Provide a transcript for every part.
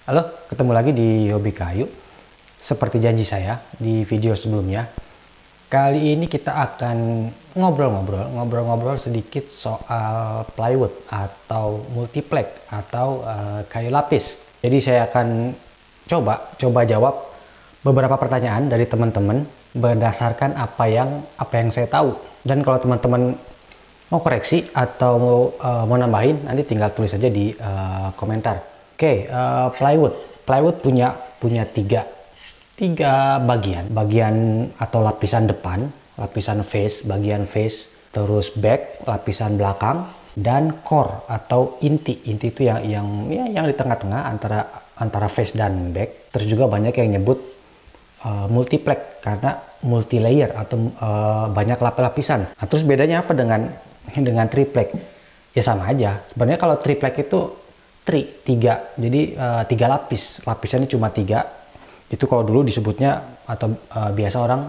Halo, ketemu lagi di Hobi Kayu. Seperti janji saya di video sebelumnya, kali ini kita akan ngobrol-ngobrol sedikit soal plywood atau multiplex atau kayu lapis. Jadi saya akan coba jawab beberapa pertanyaan dari teman-teman berdasarkan apa yang saya tahu. Dan kalau teman-teman mau koreksi atau mau nambahin, nanti tinggal tulis aja di komentar. Oke, plywood punya tiga bagian atau lapisan depan, lapisan face, bagian face, terus back, lapisan belakang, dan core atau inti itu yang di tengah-tengah antara face dan back. Terus juga banyak yang nyebut multiplex karena multi layer atau banyak lapisan. Nah, terus bedanya apa dengan triplex? Ya sama aja. Sebenarnya kalau triplex itu tiga, jadi tiga lapisannya cuma tiga. Itu kalau dulu disebutnya atau biasa orang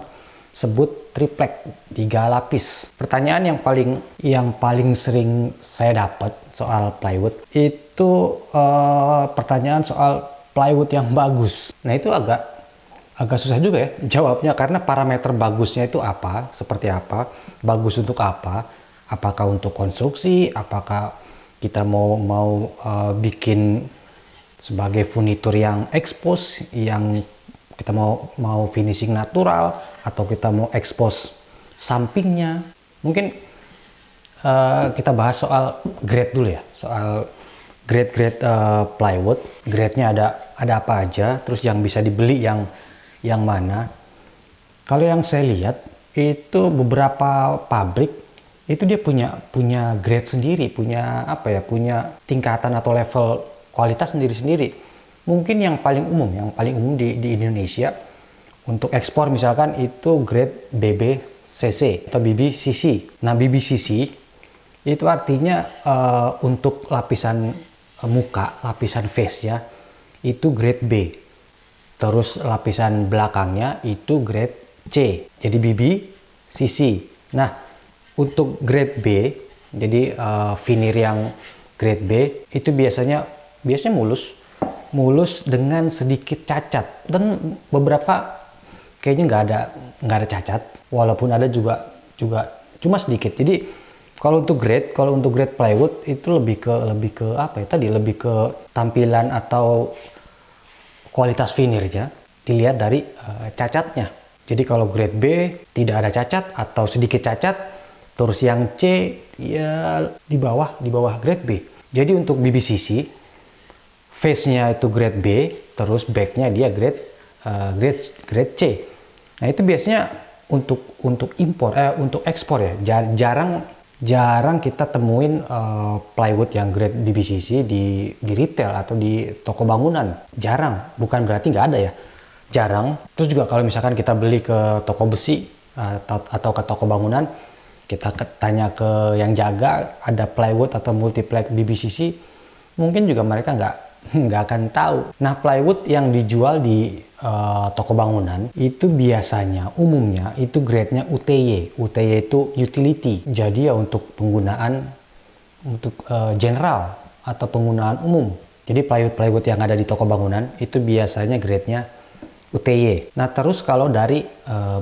sebut triplex, tiga lapis. Pertanyaan yang paling sering saya dapat soal plywood itu pertanyaan soal plywood yang bagus. Nah, itu agak susah juga ya jawabnya, karena parameter bagusnya itu apa, seperti apa, bagus untuk apa, apakah untuk konstruksi, apakah kita mau bikin sebagai furnitur yang expose, yang kita mau finishing natural, atau kita mau expose sampingnya. Mungkin kita bahas soal grade dulu ya, soal grade plywood. Grade-nya ada apa aja, terus yang bisa dibeli yang mana. Kalau yang saya lihat itu beberapa pabrik itu dia punya grade sendiri, punya tingkatan atau level kualitas sendiri-sendiri. Mungkin yang paling umum di Indonesia untuk ekspor misalkan itu grade BBCC atau BBCC. Nah, BBCC itu artinya untuk lapisan muka, lapisan face ya, itu grade B. Terus lapisan belakangnya itu grade C, jadi BBCC. Nah, untuk grade B, jadi veneer yang grade B itu biasanya mulus dengan sedikit cacat, dan beberapa kayaknya nggak ada cacat, walaupun ada juga cuma sedikit. Jadi kalau untuk grade plywood itu lebih ke apa ya tadi, lebih ke tampilan atau kualitas veneernya dilihat dari cacatnya. Jadi kalau grade B tidak ada cacat atau sedikit cacat, terus yang C ya di bawah grade B. Jadi untuk BBCC face-nya itu grade B, terus back-nya dia grade C. Nah, itu biasanya untuk ekspor ya. Jarang kita temuin plywood yang grade BBCC di retail atau di toko bangunan. Jarang, bukan berarti nggak ada ya. Jarang. Terus juga kalau misalkan kita beli ke toko besi atau ke toko bangunan, kita tanya ke yang jaga ada plywood atau multiplex BBCC, mungkin juga mereka nggak akan tahu. Nah, plywood yang dijual di toko bangunan itu biasanya umumnya itu grade-nya UTY. UTY itu utility. Jadi ya untuk penggunaan general atau penggunaan umum. Jadi plywood yang ada di toko bangunan itu biasanya grade-nya UTY. Nah, terus kalau dari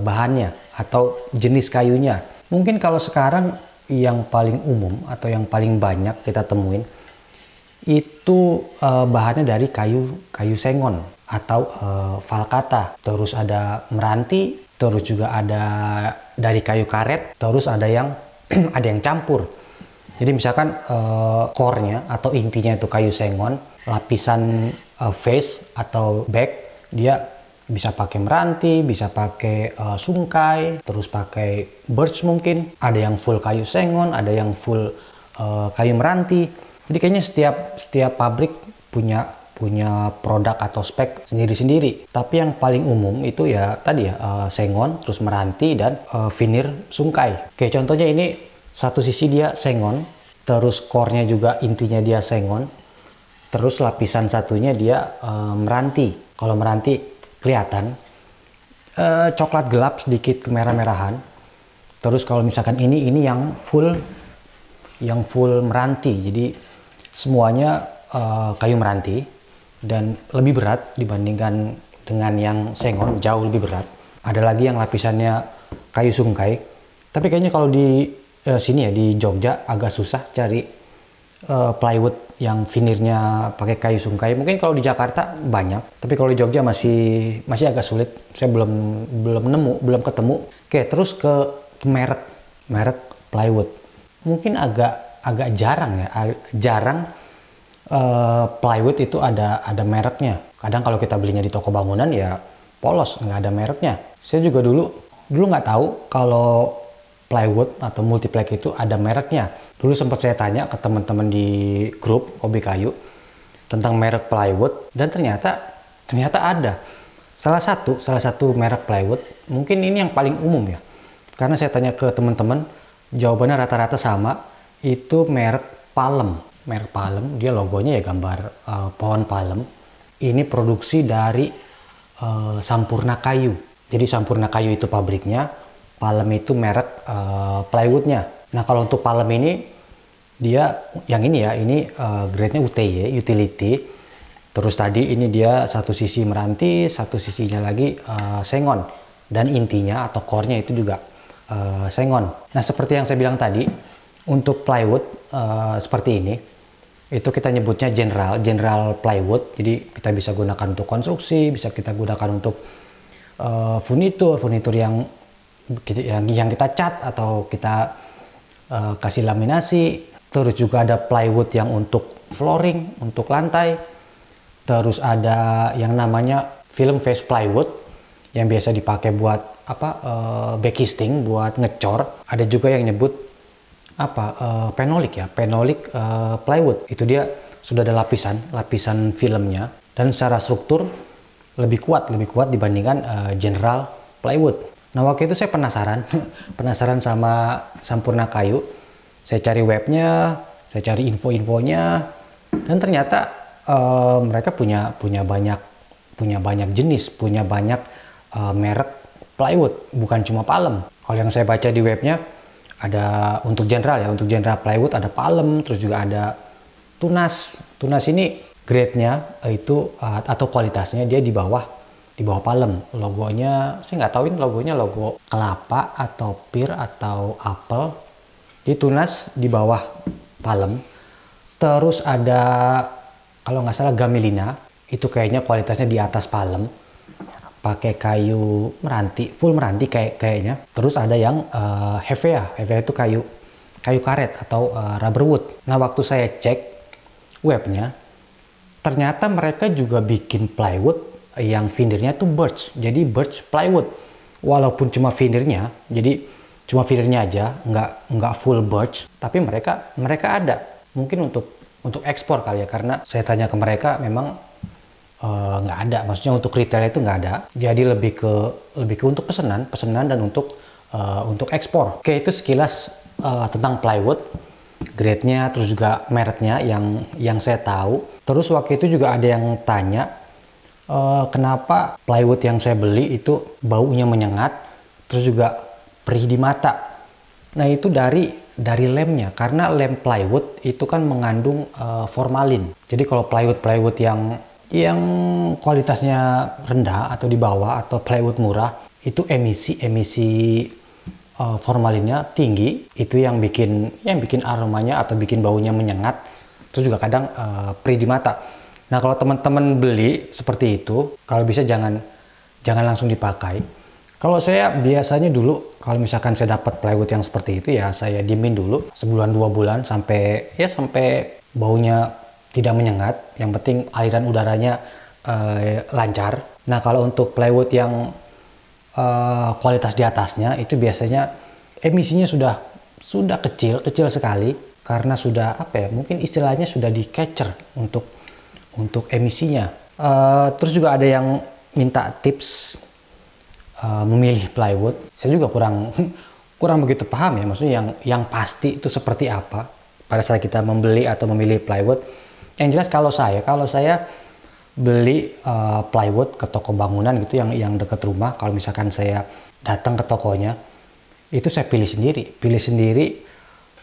bahannya atau jenis kayunya, mungkin kalau sekarang yang paling umum atau yang paling banyak kita temuin itu bahannya dari kayu sengon atau valcata. Terus ada meranti, terus juga ada dari kayu karet, terus ada yang ada yang campur. Jadi misalkan core-nya atau intinya itu kayu sengon, lapisan face atau back dia bisa pakai meranti, bisa pakai sungkai, terus pakai birch mungkin. Ada yang full kayu sengon, ada yang full kayu meranti. Jadi kayaknya setiap pabrik punya produk atau spek sendiri-sendiri. Tapi yang paling umum itu ya tadi ya sengon, terus meranti, dan veneer sungkai. Oke, contohnya ini satu sisi dia sengon, terus core-nya juga intinya dia sengon, terus lapisan satunya dia meranti. Kalau meranti kelihatan coklat gelap sedikit kemerah-merahan. Terus kalau misalkan ini yang full meranti, jadi semuanya kayu meranti. dan lebih berat dibandingkan dengan yang sengon, jauh lebih berat. Ada lagi yang lapisannya kayu sungkai, tapi kayaknya kalau di sini ya di Jogja agak susah cari plywood yang veneernya pakai kayu sungkai. Mungkin kalau di Jakarta banyak, tapi kalau di Jogja masih agak sulit. Saya belum ketemu. Oke, terus ke merek plywood. Mungkin agak jarang ya, jarang plywood itu ada mereknya. Kadang kalau kita belinya di toko bangunan ya polos, nggak ada mereknya. Saya juga dulu nggak tahu kalau plywood atau multiplex itu ada mereknya. Dulu sempat saya tanya ke teman-teman di grup hobi kayu tentang merek plywood, dan ternyata ada. Salah satu merek plywood, mungkin ini yang paling umum ya. Karena saya tanya ke teman-teman, jawabannya rata-rata sama, itu merek palem. Merek palem, dia logonya ya gambar pohon palem. Ini produksi dari Sampurna Kayu. Jadi Sampurna Kayu itu pabriknya, palem itu merek plywoodnya. Nah kalau untuk palem ini, dia yang ini ya, ini grade-nya UTY, utility. Terus tadi ini dia satu sisi meranti, satu sisinya lagi sengon. Dan intinya atau core-nya itu juga sengon. Nah seperti yang saya bilang tadi, untuk plywood seperti ini, itu kita nyebutnya general plywood. Jadi kita bisa gunakan untuk konstruksi, bisa kita gunakan untuk furnitur yang kita cat atau kita kasih laminasi. Terus juga ada plywood yang untuk flooring, untuk lantai. Terus ada yang namanya film face plywood yang biasa dipakai buat backcasting, buat ngecor. Ada juga yang nyebut phenolic ya, phenolic plywood. Itu dia sudah ada lapisan filmnya, dan secara struktur lebih kuat dibandingkan general plywood. Nah waktu itu saya penasaran sama Sampurna Kayu. Saya cari webnya, saya cari info-infonya, dan ternyata mereka punya banyak jenis, punya banyak merek plywood, bukan cuma palem. Kalau yang saya baca di webnya, ada untuk general plywood ada palem, terus juga ada tunas. Tunas ini grade-nya itu atau kualitasnya dia di bawah palem. Logonya saya nggak tahu ini logonya logo kelapa atau pir atau apel. Jadi tunas di bawah palem. Terus ada kalau nggak salah gamelina, itu kayaknya kualitasnya di atas palem, pakai kayu meranti, full meranti kayaknya. Terus ada yang hevea itu kayu karet atau rubber wood. Nah waktu saya cek webnya, ternyata mereka juga bikin plywood yang veneernya tuh birch, jadi birch plywood. Walaupun cuma veneernya, jadi cuma veneernya aja, nggak full birch, tapi mereka ada. Mungkin untuk ekspor kali ya, karena saya tanya ke mereka memang nggak ada, maksudnya untuk retail itu nggak ada. Jadi lebih ke untuk pesanan dan untuk ekspor. Oke, itu sekilas tentang plywood, grade-nya, terus juga mereknya yang saya tahu. Terus waktu itu juga ada yang tanya kenapa plywood yang saya beli itu baunya menyengat, terus juga perih di mata. Nah itu dari lemnya, karena lem plywood itu kan mengandung formalin. Jadi kalau plywood yang kualitasnya rendah atau di bawah atau plywood murah, itu emisi formalinnya tinggi. Itu yang bikin aromanya atau bikin baunya menyengat. Itu juga kadang perih di mata. Nah kalau teman-teman beli seperti itu, kalau bisa jangan langsung dipakai. Kalau saya biasanya dulu, kalau misalkan saya dapat plywood yang seperti itu ya, saya diemin dulu sebulan 2 bulan sampai baunya tidak menyengat. Yang penting aliran udaranya lancar. Nah kalau untuk plywood yang kualitas di atasnya, itu biasanya emisinya sudah kecil sekali, karena sudah mungkin istilahnya sudah di catcher untuk emisinya. Terus juga ada yang minta tips memilih plywood. Saya juga kurang begitu paham ya, maksudnya yang pasti itu seperti apa pada saat kita membeli atau memilih plywood. Yang jelas kalau saya beli plywood ke toko bangunan gitu yang dekat rumah, kalau misalkan saya datang ke tokonya, itu saya pilih sendiri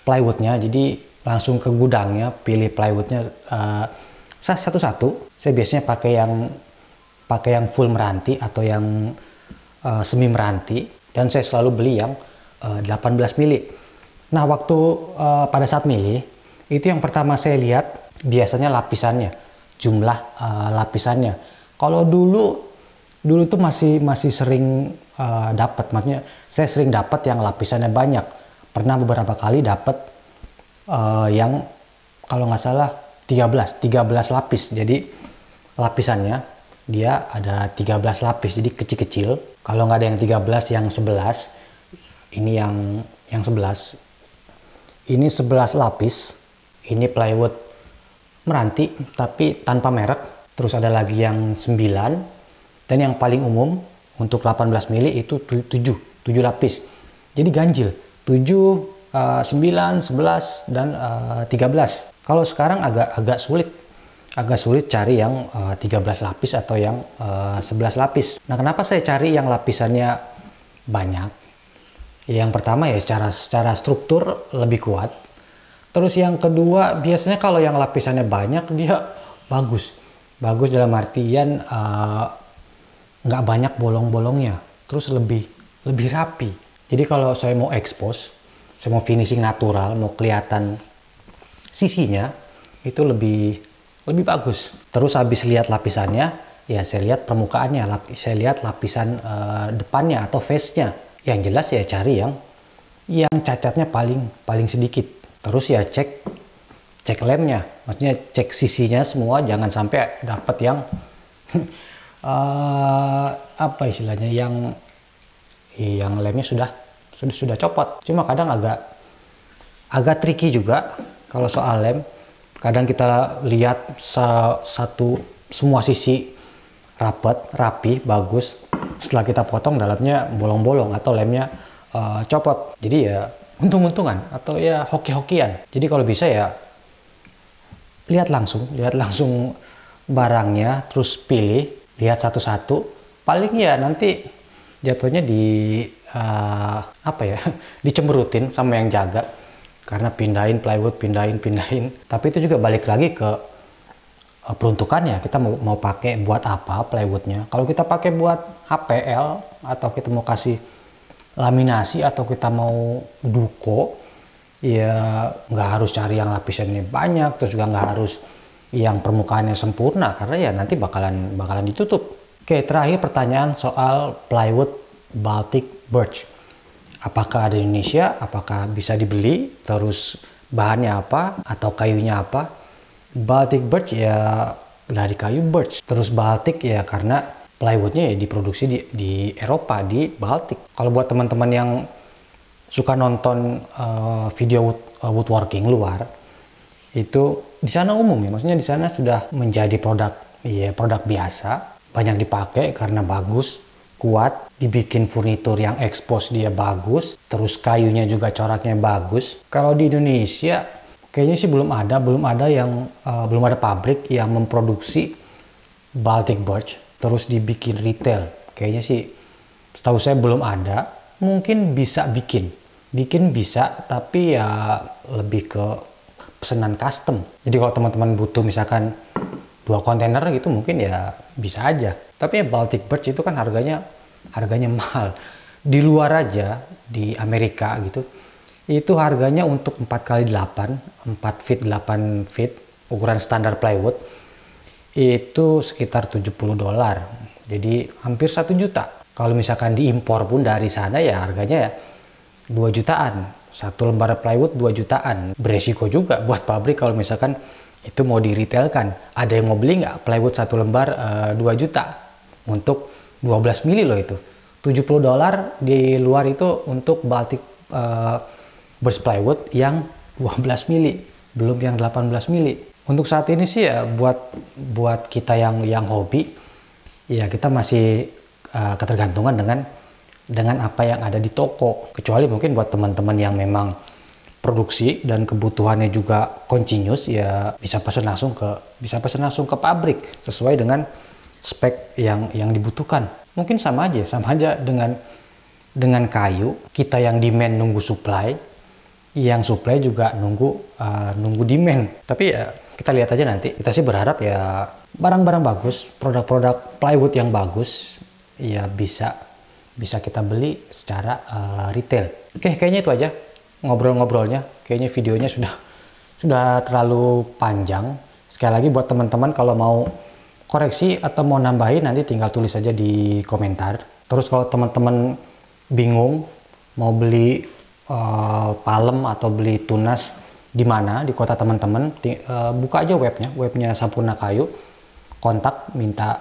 plywoodnya. Jadi langsung ke gudangnya, pilih plywoodnya satu-satu. Saya biasanya pakai yang full meranti atau yang semi meranti, dan saya selalu beli yang 18 mili. Nah, waktu pada saat milih itu yang pertama saya lihat biasanya lapisannya, jumlah lapisannya. Kalau dulu tuh masih sering dapat, maksudnya saya sering dapat yang lapisannya banyak. Pernah beberapa kali dapat yang kalau nggak salah 13 lapis. Jadi lapisannya dia ada 13 lapis, jadi kecil-kecil. Kalau nggak ada yang 13, yang 11. Ini yang 11. Ini 11 lapis. Ini plywood meranti tapi tanpa merek. Terus ada lagi yang 9. Dan yang paling umum untuk 18 mili itu 7 lapis. Jadi ganjil. 7, 9, 11, dan 13. Kalau sekarang agak sulit cari yang 13 lapis atau yang 11 lapis. Nah, kenapa saya cari yang lapisannya banyak? Yang pertama ya secara struktur lebih kuat. Terus yang kedua, biasanya kalau yang lapisannya banyak dia bagus. Bagus dalam artian nggak banyak bolong-bolongnya. Terus lebih rapi. Jadi kalau saya mau expose, saya mau finishing natural, mau kelihatan sisinya, itu lebih bagus. Terus habis lihat lapisannya, ya saya lihat permukaannya, saya lihat lapisan depannya atau face-nya. Yang jelas ya cari yang cacatnya paling sedikit. Terus ya cek lemnya, maksudnya cek sisinya semua, jangan sampai dapat yang apa istilahnya, yang lemnya sudah copot. Cuma kadang agak tricky juga kalau soal lem. Kadang kita lihat semua sisi rapi, bagus. Setelah kita potong, dalamnya bolong-bolong atau lemnya copot. Jadi ya untung-untungan atau ya hoki-hokian. Jadi kalau bisa ya lihat langsung barangnya, terus pilih, lihat satu-satu. Paling ya nanti jatuhnya dicemberutin sama yang jaga. Karena pindahin plywood, pindahin. Tapi itu juga balik lagi ke peruntukannya. Kita mau pakai buat apa plywoodnya. Kalau kita pakai buat HPL, atau kita mau kasih laminasi, atau kita mau duko, ya nggak harus cari yang lapisannya banyak. Terus juga nggak harus yang permukaannya sempurna, karena ya nanti bakalan ditutup. Oke, terakhir pertanyaan soal plywood Baltic Birch. Apakah ada di Indonesia, apakah bisa dibeli, terus bahannya apa, atau kayunya apa. Baltic Birch ya dari kayu birch. Terus Baltic ya karena plywoodnya ya diproduksi di Eropa, di Baltic. Kalau buat teman-teman yang suka nonton video woodworking luar, itu di sana umum ya, maksudnya di sana sudah menjadi produk biasa, banyak dipakai karena bagus, kuat, dibikin furnitur yang expose dia bagus, terus kayunya juga coraknya bagus. Kalau di Indonesia kayaknya sih belum ada yang belum ada pabrik yang memproduksi Baltic Birch terus dibikin retail. Kayaknya sih setahu saya belum ada. Mungkin bisa bikin bisa, tapi ya lebih ke pesanan custom. Jadi kalau teman-teman butuh misalkan 2 kontainer gitu, mungkin ya bisa aja. Tapi ya Baltic Birch itu kan harganya mahal. Di luar aja, di Amerika gitu, itu harganya untuk 4x8, 4 feet, 8 feet, ukuran standar plywood, itu sekitar $70. Jadi hampir 1 juta. Kalau misalkan diimpor pun dari sana ya harganya 2 jutaan. 1 lembar plywood 2 jutaan. Beresiko juga buat pabrik kalau misalkan itu mau di retailkan. Ada yang mau beli nggak plywood 1 lembar 2 juta untuk 12 mili loh itu. $70 di luar itu untuk Baltic Birch plywood yang 12 mili, belum yang 18 mili. Untuk saat ini sih ya buat kita yang hobi, ya kita masih ketergantungan dengan apa yang ada di toko. Kecuali mungkin buat teman-teman yang memang produksi dan kebutuhannya juga continuous, ya bisa pesan langsung ke pabrik sesuai dengan spek yang dibutuhkan. Mungkin sama aja dengan kayu. Kita yang demand nunggu supply, yang supply juga nunggu demand. Tapi ya kita lihat aja nanti. Kita sih berharap ya barang-barang bagus, produk-produk plywood yang bagus, ya bisa kita beli secara retail. Oke, kayaknya itu aja ngobrol-ngobrolnya. Kayaknya videonya sudah terlalu panjang. Sekali lagi buat teman-teman kalau mau koreksi atau mau nambahin nanti tinggal tulis aja di komentar. Terus kalau teman-teman bingung mau beli palem atau beli tunas di mana di kota teman-teman, buka aja webnya Sampurna Kayu, kontak minta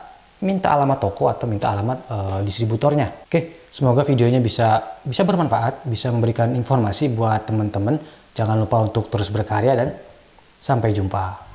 alamat toko atau minta alamat distributornya. Oke, semoga videonya bisa bermanfaat, bisa memberikan informasi buat teman-teman. Jangan lupa untuk terus berkarya dan sampai jumpa.